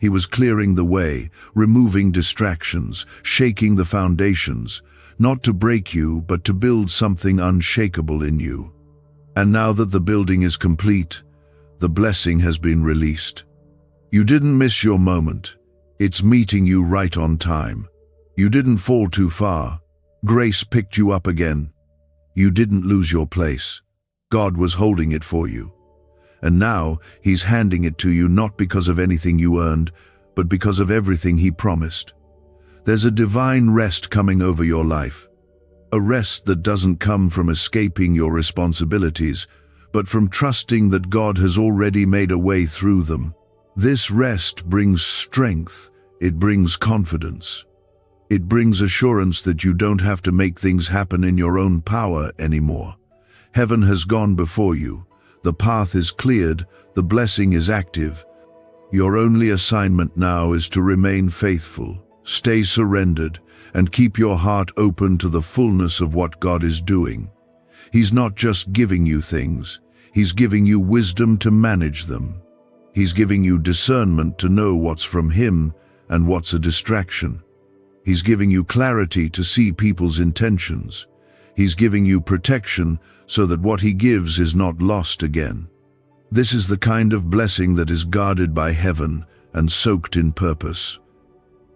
He was clearing the way, removing distractions, shaking the foundations, not to break you, but to build something unshakable in you. And now that the building is complete, the blessing has been released. You didn't miss your moment. It's meeting you right on time. You didn't fall too far. Grace picked you up again. You didn't lose your place. God was holding it for you. And now He's handing it to you, not because of anything you earned, but because of everything He promised. There's a divine rest coming over your life. A rest that doesn't come from escaping your responsibilities, but from trusting that God has already made a way through them. This rest brings strength. It brings confidence. It brings assurance that you don't have to make things happen in your own power anymore. Heaven has gone before you. The path is cleared. The blessing is active. Your only assignment now is to remain faithful, stay surrendered, and keep your heart open to the fullness of what God is doing. He's not just giving you things. He's giving you wisdom to manage them. He's giving you discernment to know what's from Him and what's a distraction. He's giving you clarity to see people's intentions. He's giving you protection so that what He gives is not lost again. This is the kind of blessing that is guarded by heaven and soaked in purpose.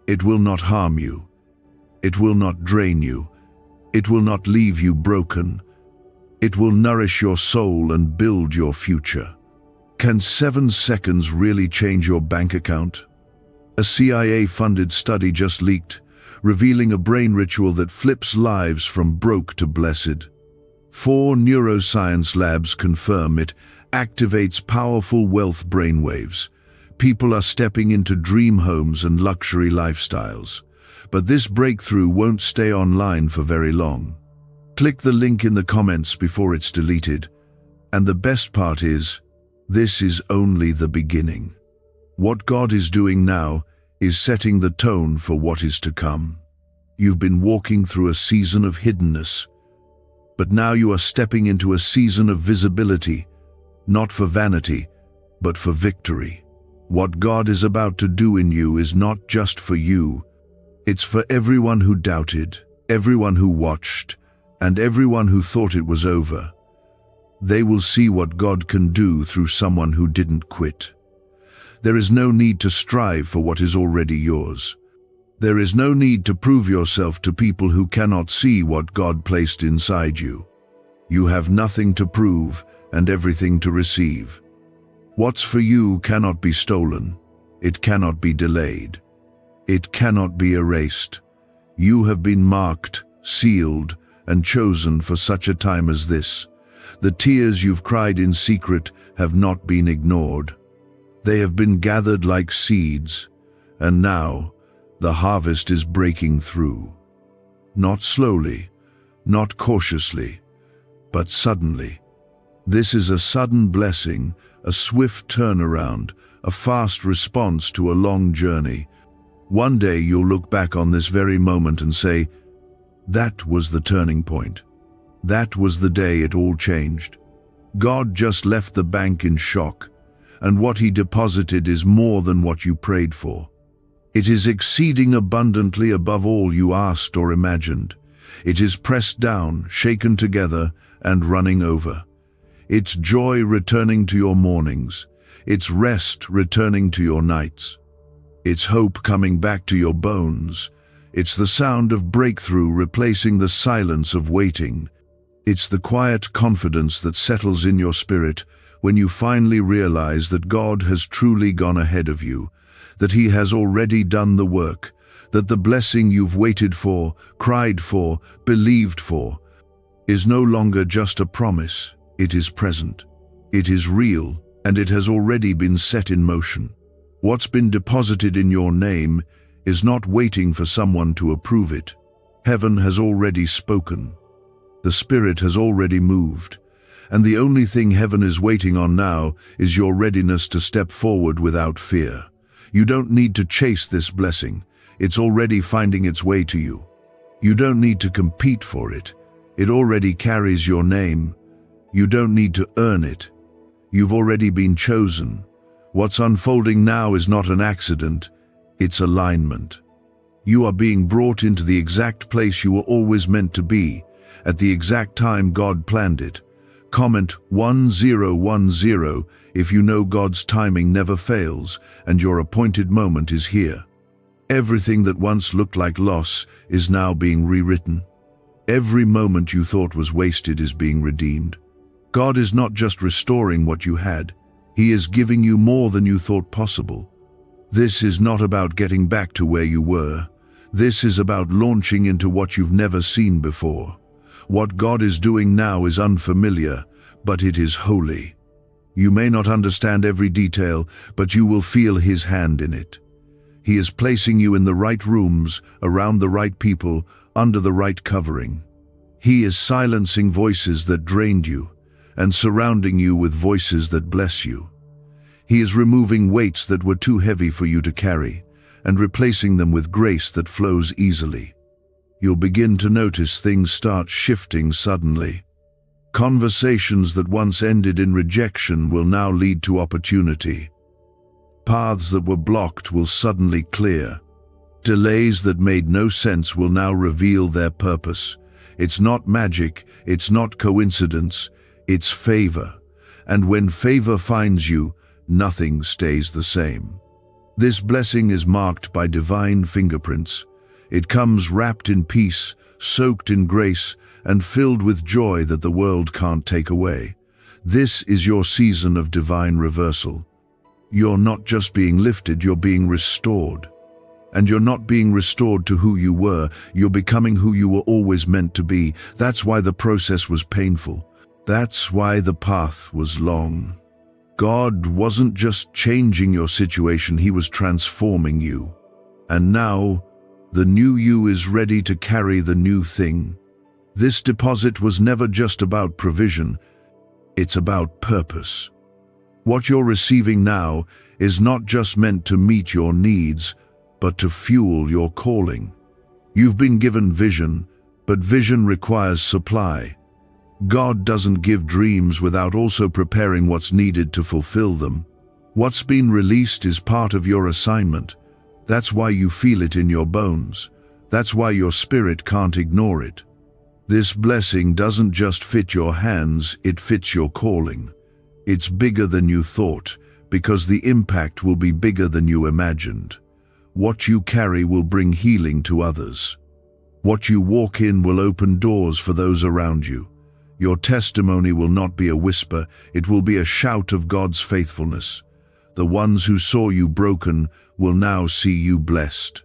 It will not harm you. It will not drain you. It will not leave you broken. It will nourish your soul and build your future. Can 7 seconds really change your bank account? A CIA-funded study just leaked, revealing a brain ritual that flips lives from broke to blessed. 4 neuroscience labs confirm it activates powerful wealth brainwaves. People are stepping into dream homes and luxury lifestyles. But this breakthrough won't stay online for very long. Click the link in the comments before it's deleted. And the best part is, this is only the beginning. What God is doing now is setting the tone for what is to come. You've been walking through a season of hiddenness, but now you are stepping into a season of visibility, not for vanity, but for victory. What God is about to do in you is not just for you. It's for everyone who doubted, everyone who watched, and everyone who thought it was over. They will see what God can do through someone who didn't quit. There is no need to strive for what is already yours. There is no need to prove yourself to people who cannot see what God placed inside you. You have nothing to prove and everything to receive. What's for you cannot be stolen. It cannot be delayed. It cannot be erased. You have been marked, sealed, and chosen for such a time as this. The tears you've cried in secret have not been ignored. They have been gathered like seeds, and now the harvest is breaking through. Not slowly, not cautiously, but suddenly. This is a sudden blessing, a swift turnaround, a fast response to a long journey. One day you'll look back on this very moment and say, that was the turning point. That was the day it all changed. God just left the bank in shock, and what He deposited is more than what you prayed for. It is exceeding abundantly above all you asked or imagined. It is pressed down, shaken together, and running over. It's joy returning to your mornings. It's rest returning to your nights. It's hope coming back to your bones. It's the sound of breakthrough replacing the silence of waiting. It's the quiet confidence that settles in your spirit when you finally realize that God has truly gone ahead of you, that He has already done the work, that the blessing you've waited for, cried for, believed for, is no longer just a promise. It is present. It is real, and it has already been set in motion. What's been deposited in your name is not waiting for someone to approve it. Heaven has already spoken. The Spirit has already moved, and the only thing heaven is waiting on now is your readiness to step forward without fear. You don't need to chase this blessing. It's already finding its way to you. You don't need to compete for it. It already carries your name. You don't need to earn it. You've already been chosen. What's unfolding now is not an accident, it's alignment. You are being brought into the exact place you were always meant to be, at the exact time God planned it. Comment 1010 if you know God's timing never fails and your appointed moment is here. Everything that once looked like loss is now being rewritten. Every moment you thought was wasted is being redeemed. God is not just restoring what you had, He is giving you more than you thought possible. This is not about getting back to where you were. This is about launching into what you've never seen before. What God is doing now is unfamiliar, but it is holy. You may not understand every detail, but you will feel His hand in it. He is placing you in the right rooms, around the right people, under the right covering. He is silencing voices that drained you, and surrounding you with voices that bless you. He is removing weights that were too heavy for you to carry, and replacing them with grace that flows easily. You'll begin to notice things start shifting suddenly. Conversations that once ended in rejection will now lead to opportunity. Paths that were blocked will suddenly clear. Delays that made no sense will now reveal their purpose. It's not magic, it's not coincidence, it's favor. And when favor finds you, nothing stays the same. This blessing is marked by divine fingerprints. It comes wrapped in peace, soaked in grace, and filled with joy that the world can't take away. This is your season of divine reversal. You're not just being lifted, you're being restored. And you're not being restored to who you were, you're becoming who you were always meant to be. That's why the process was painful. That's why the path was long. God wasn't just changing your situation, He was transforming you. And now, the new you is ready to carry the new thing. This deposit was never just about provision, it's about purpose. What you're receiving now is not just meant to meet your needs, but to fuel your calling. You've been given vision, but vision requires supply. God doesn't give dreams without also preparing what's needed to fulfill them. What's been released is part of your assignment. That's why you feel it in your bones. That's why your spirit can't ignore it. This blessing doesn't just fit your hands, it fits your calling. It's bigger than you thought, because the impact will be bigger than you imagined. What you carry will bring healing to others. What you walk in will open doors for those around you. Your testimony will not be a whisper, it will be a shout of God's faithfulness. The ones who saw you broken will now see you blessed.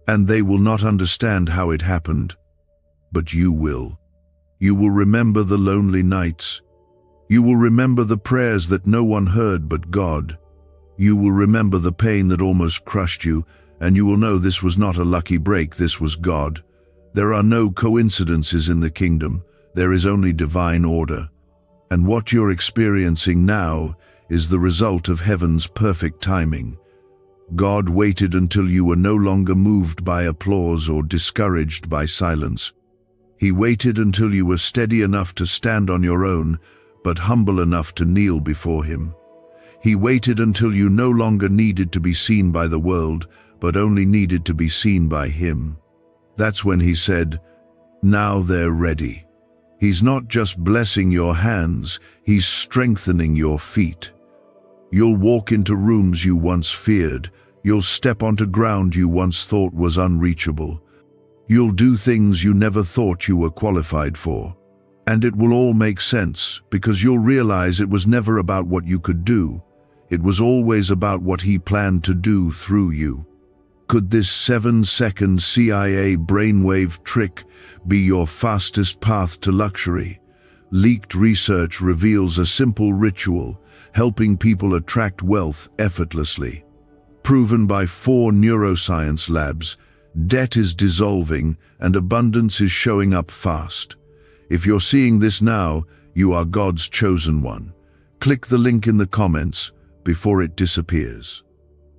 And they will not understand how it happened, but you will. You will remember the lonely nights. You will remember the prayers that no one heard but God. You will remember the pain that almost crushed you, and you will know this was not a lucky break, this was God. There are no coincidences in the kingdom. There is only divine order. And what you're experiencing now is the result of heaven's perfect timing. God waited until you were no longer moved by applause or discouraged by silence. He waited until you were steady enough to stand on your own, but humble enough to kneel before Him. He waited until you no longer needed to be seen by the world, but only needed to be seen by Him. That's when He said, "Now they're ready." He's not just blessing your hands, He's strengthening your feet. You'll walk into rooms you once feared. You'll step onto ground you once thought was unreachable. You'll do things you never thought you were qualified for. And it will all make sense, because you'll realize it was never about what you could do. It was always about what He planned to do through you. Could this 7-second CIA brainwave trick be your fastest path to luxury? Leaked research reveals a simple ritual, helping people attract wealth effortlessly. Proven by 4 neuroscience labs, debt is dissolving and abundance is showing up fast. If you're seeing this now, you are God's chosen one. Click the link in the comments before it disappears.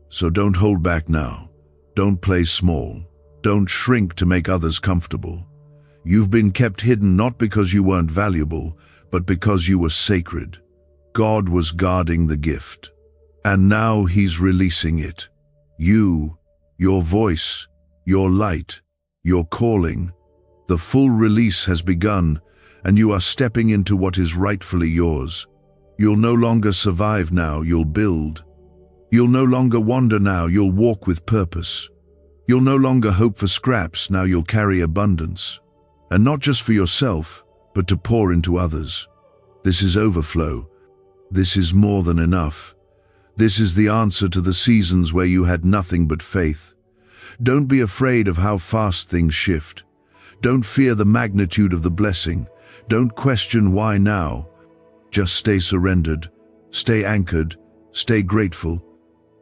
So don't hold back now. Don't play small. Don't shrink to make others comfortable. You've been kept hidden not because you weren't valuable, but because you were sacred. God was guarding the gift. And now He's releasing it. You, your voice, your light, your calling. The full release has begun, and you are stepping into what is rightfully yours. You'll no longer survive now, you'll build. You'll no longer wander now, you'll walk with purpose. You'll no longer hope for scraps, now you'll carry abundance. And not just for yourself, but to pour into others. This is overflow. This is more than enough. This is the answer to the seasons where you had nothing but faith. Don't be afraid of how fast things shift. Don't fear the magnitude of the blessing. Don't question why now. Just stay surrendered, stay anchored, stay grateful.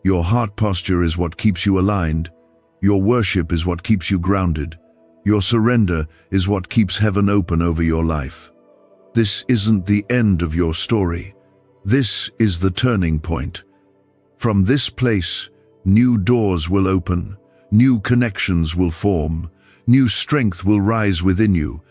Your heart posture is what keeps you aligned. Your worship is what keeps you grounded. Your surrender is what keeps heaven open over your life. This isn't the end of your story. This is the turning point. From this place, new doors will open, new connections will form, new strength will rise within you,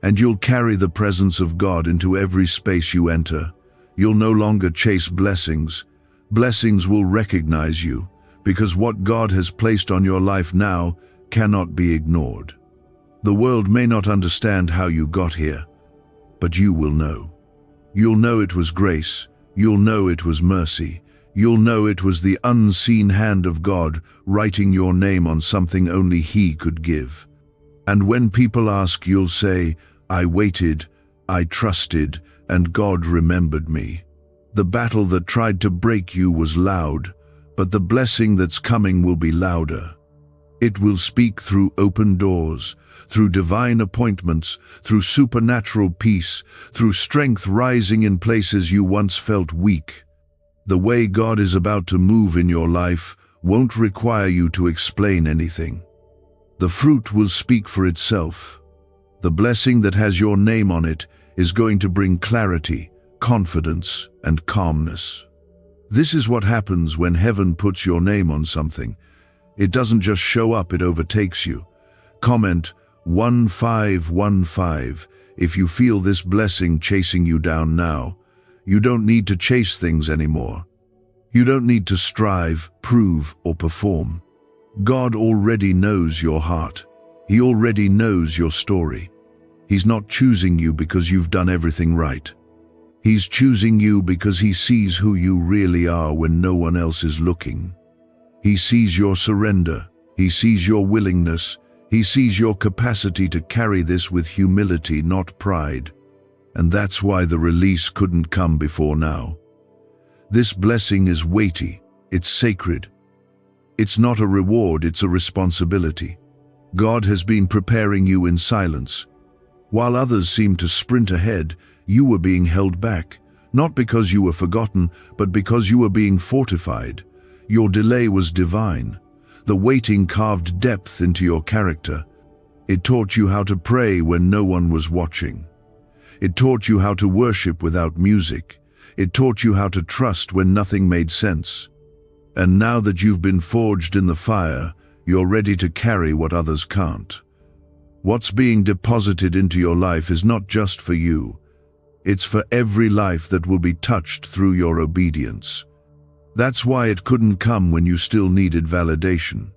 and you'll carry the presence of God into every space you enter. You'll no longer chase blessings. Blessings will recognize you, because what God has placed on your life now cannot be ignored. The world may not understand how you got here, but you will know. You'll know it was grace. You'll know it was mercy. You'll know it was the unseen hand of God writing your name on something only He could give. And when people ask, you'll say, I waited, I trusted, and God remembered me. The battle that tried to break you was loud, but the blessing that's coming will be louder. It will speak through open doors, through divine appointments, through supernatural peace, through strength rising in places you once felt weak. The way God is about to move in your life won't require you to explain anything. The fruit will speak for itself. The blessing that has your name on it is going to bring clarity, confidence, and calmness. This is what happens when heaven puts your name on something. It doesn't just show up, it overtakes you. Comment 1515 if you feel this blessing chasing you down now. You don't need to chase things anymore. You don't need to strive, prove, or perform. God already knows your heart. He already knows your story. He's not choosing you because you've done everything right. He's choosing you because He sees who you really are when no one else is looking. He sees your surrender. He sees your willingness. He sees your capacity to carry this with humility, not pride. And that's why the release couldn't come before now. This blessing is weighty. It's sacred. It's not a reward, it's a responsibility. God has been preparing you in silence. While others seemed to sprint ahead, you were being held back, not because you were forgotten, but because you were being fortified. Your delay was divine. The waiting carved depth into your character. It taught you how to pray when no one was watching. It taught you how to worship without music. It taught you how to trust when nothing made sense. And now that you've been forged in the fire, you're ready to carry what others can't. What's being deposited into your life is not just for you. It's for every life that will be touched through your obedience. That's why it couldn't come when you still needed validation.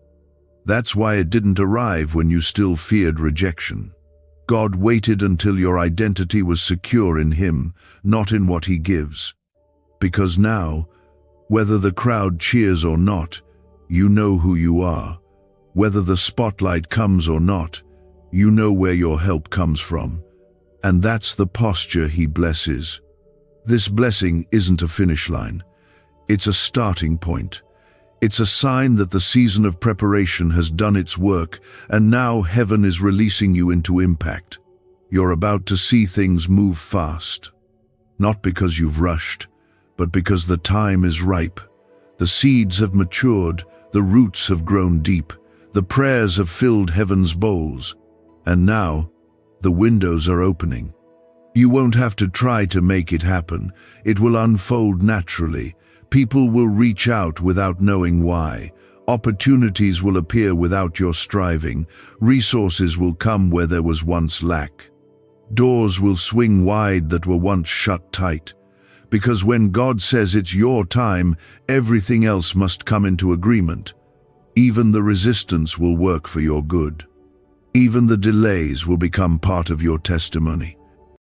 That's why it didn't arrive when you still feared rejection. God waited until your identity was secure in Him, not in what He gives. Because now, whether the crowd cheers or not, you know who you are. Whether the spotlight comes or not, you know where your help comes from. And that's the posture He blesses. This blessing isn't a finish line. It's a starting point. It's a sign that the season of preparation has done its work, and now heaven is releasing you into impact. You're about to see things move fast. Not because you've rushed, but because the time is ripe. The seeds have matured, the roots have grown deep, the prayers have filled heaven's bowls, and now the windows are opening. You won't have to try to make it happen. It will unfold naturally. People will reach out without knowing why. Opportunities will appear without your striving. Resources will come where there was once lack. Doors will swing wide that were once shut tight. Because when God says it's your time, everything else must come into agreement. Even the resistance will work for your good. Even the delays will become part of your testimony.